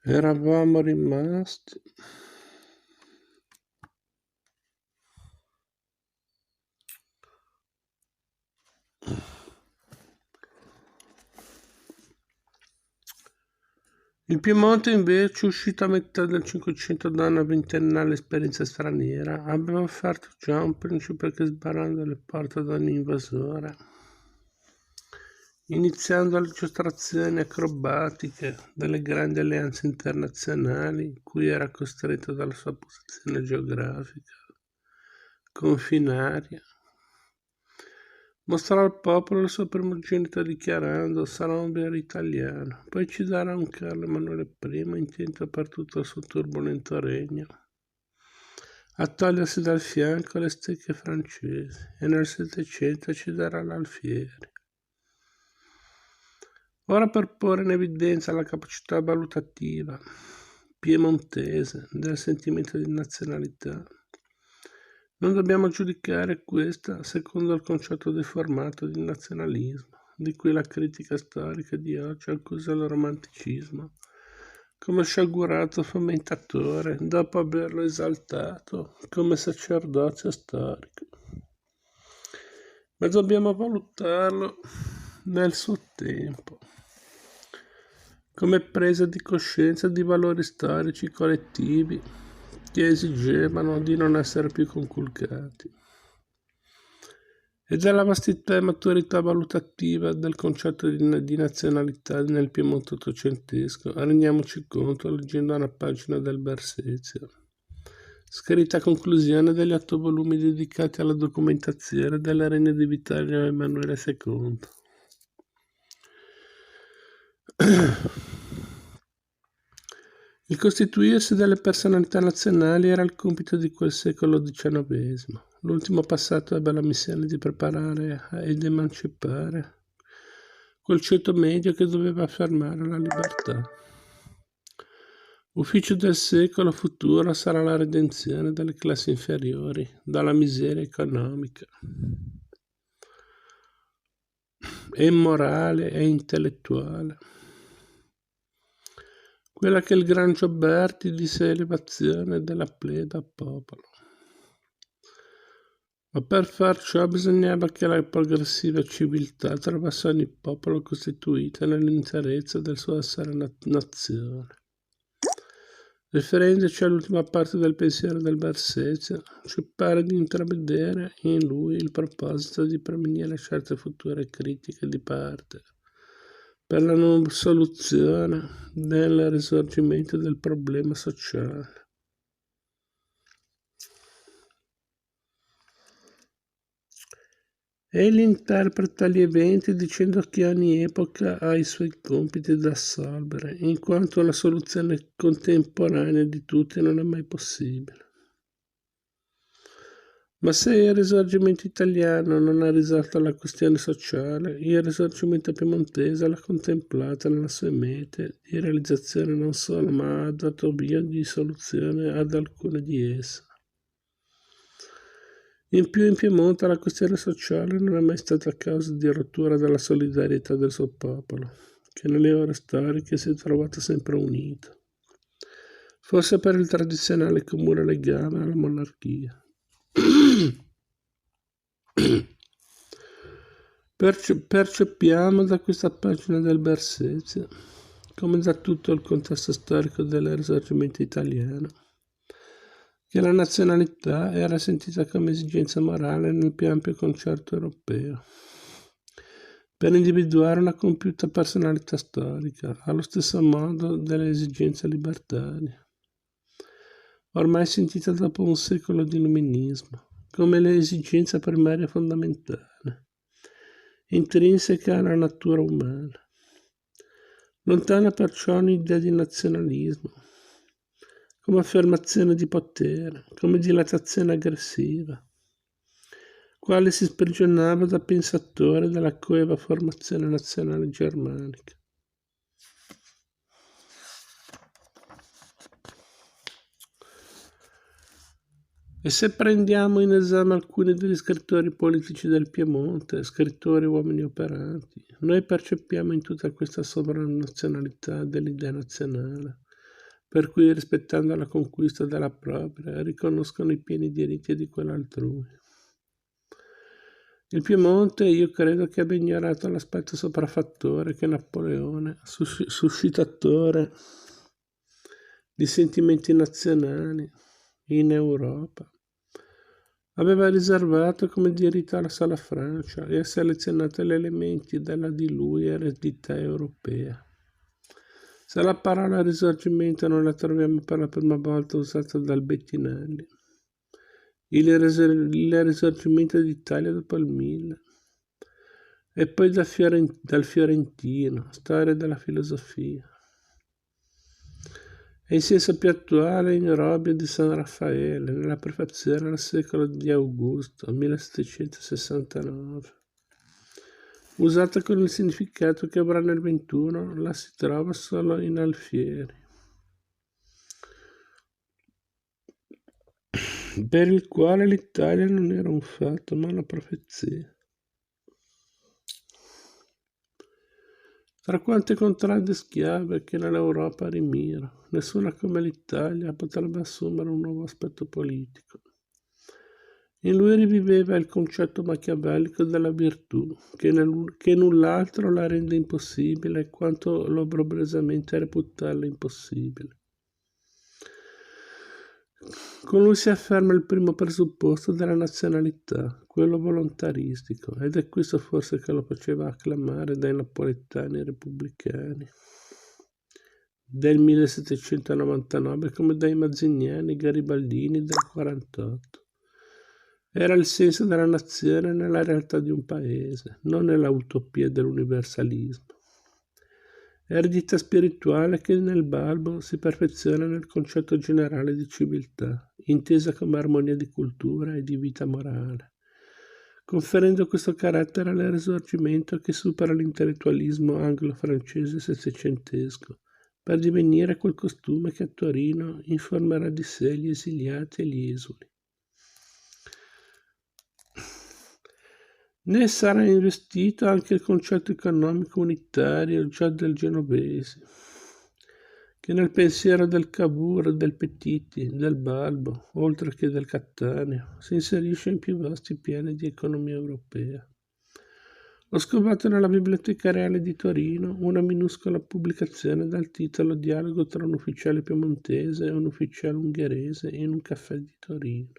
Eravamo rimasti. Il Piemonte invece, uscito a metà del Cinquecento da una ventennale esperienza straniera, aveva offerto già un principe che sbarrando le porte ad ogni invasore, iniziando le giostrazioni acrobatiche delle grandi alleanze internazionali cui era costretto dalla sua posizione geografica, confinaria. Mostrò al popolo la sua primogenita dichiarando: sarà un vero italiano. Poi ci darà un Carlo Emanuele I intento per tutto il suo turbolento regno a togliersi dal fianco le stecche francesi, e nel Settecento ci darà l'Alfieri. Ora, per porre in evidenza la capacità valutativa piemontese del sentimento di nazionalità, non dobbiamo giudicare questa secondo il concetto deformato di nazionalismo, di cui la critica storica di oggi accusa il romanticismo come sciagurato fomentatore dopo averlo esaltato come sacerdozio storico. Ma dobbiamo valutarlo nel suo tempo, come presa di coscienza di valori storici collettivi che esigevano di non essere più conculcati. E della vastità e maturità valutativa del concetto di nazionalità nel Piemonte ottocentesco rendiamoci conto leggendo una pagina del Bersezio, scritta a conclusione degli 8 volumi dedicati alla documentazione del regno di Vittorio Emanuele II. Il costituirsi delle personalità nazionali era il compito di quel secolo XIX. L'ultimo passato ebbe la missione di preparare ed emancipare quel ceto medio che doveva affermare la libertà. Ufficio del secolo futuro sarà la redenzione delle classi inferiori dalla miseria economica e morale e intellettuale. Quella che il gran Gioberti disse elevazione della plebe al popolo. Ma per far ciò bisognava che la progressiva civiltà trovasse ogni popolo costituito nell'interezza del suo essere nazione. Riferendoci all'ultima parte del pensiero del Bersezio, ci pare di intravedere in lui il proposito di prevenire certe future critiche di parte per la non soluzione del risorgimento del problema sociale. Egli interpreta gli eventi dicendo che ogni epoca ha i suoi compiti da assolvere, in quanto la soluzione contemporanea di tutti non è mai possibile. Ma se il risorgimento italiano non ha risolto la questione sociale, il risorgimento piemontese l'ha contemplata nelle sue mete di realizzazione non solo, ma ha dato via di soluzione ad alcune di esse. In più in Piemonte la questione sociale non è mai stata causa di rottura della solidarietà del suo popolo, che nelle ore storiche si è trovato sempre unito, forse per il tradizionale comune legame alla monarchia. Percepiamo da questa pagina del Bersezio, come da tutto il contesto storico del risorgimento italiano, che la nazionalità era sentita come esigenza morale nel più ampio concerto europeo, per individuare una compiuta personalità storica, allo stesso modo delle esigenze libertarie, ormai sentita dopo un secolo di illuminismo, come l'esigenza primaria fondamentale, intrinseca alla natura umana. Lontana perciò un'idea di nazionalismo, come affermazione di potere, come dilatazione aggressiva, quale si sprigionava da pensatore della coeva formazione nazionale germanica. E se prendiamo in esame alcuni degli scrittori politici del Piemonte, scrittori uomini operanti, noi percepiamo in tutta questa sovranazionalità dell'idea nazionale per cui rispettando la conquista della propria riconoscono i pieni diritti di quell'altrui. Il Piemonte io credo che abbia ignorato l'aspetto sopraffattore che Napoleone, suscitatore di sentimenti nazionali in Europa, aveva riservato come diritto alla sola Francia e ha selezionato gli elementi della di lui eredità europea. Se la parola risorgimento non la troviamo per la prima volta usata dal Bettinelli, il risorgimento d'Italia dopo il 1000, e poi dal Fiorentino, storia della filosofia. E in senso più attuale in Robio di San Raffaele, nella prefazione al secolo di Augusto, 1769. Usata con il significato che avrà nel XXI, la si trova solo in Alfieri, per il quale l'Italia non era un fatto ma una profezia. Tra quante contrade schiave che nell'Europa rimira, nessuna come l'Italia potrebbe assumere un nuovo aspetto politico. In lui riviveva il concetto machiavellico della virtù, che null'altro la rende impossibile quanto l'obbrobriosamente reputarla impossibile. Con lui si afferma il primo presupposto della nazionalità, quello volontaristico, ed è questo forse che lo faceva acclamare dai napoletani repubblicani del 1799 come dai mazziniani garibaldini del 48. Era il senso della nazione nella realtà di un paese, non nell'utopia dell'universalismo. Eredità spirituale che nel balbo si perfeziona nel concetto generale di civiltà, intesa come armonia di cultura e di vita morale, conferendo questo carattere al risorgimento che supera l'intellettualismo anglo-francese settecentesco, per divenire quel costume che a Torino informerà di sé gli esiliati e gli esuli. Ne sarà investito anche il concetto economico unitario già del Genovesi, che nel pensiero del Cavour, del Petiti, del Balbo, oltre che del Cattaneo, si inserisce in più vasti piani di economia europea. Ho scovato nella Biblioteca Reale di Torino una minuscola pubblicazione dal titolo Dialogo tra un ufficiale piemontese e un ufficiale ungherese in un caffè di Torino.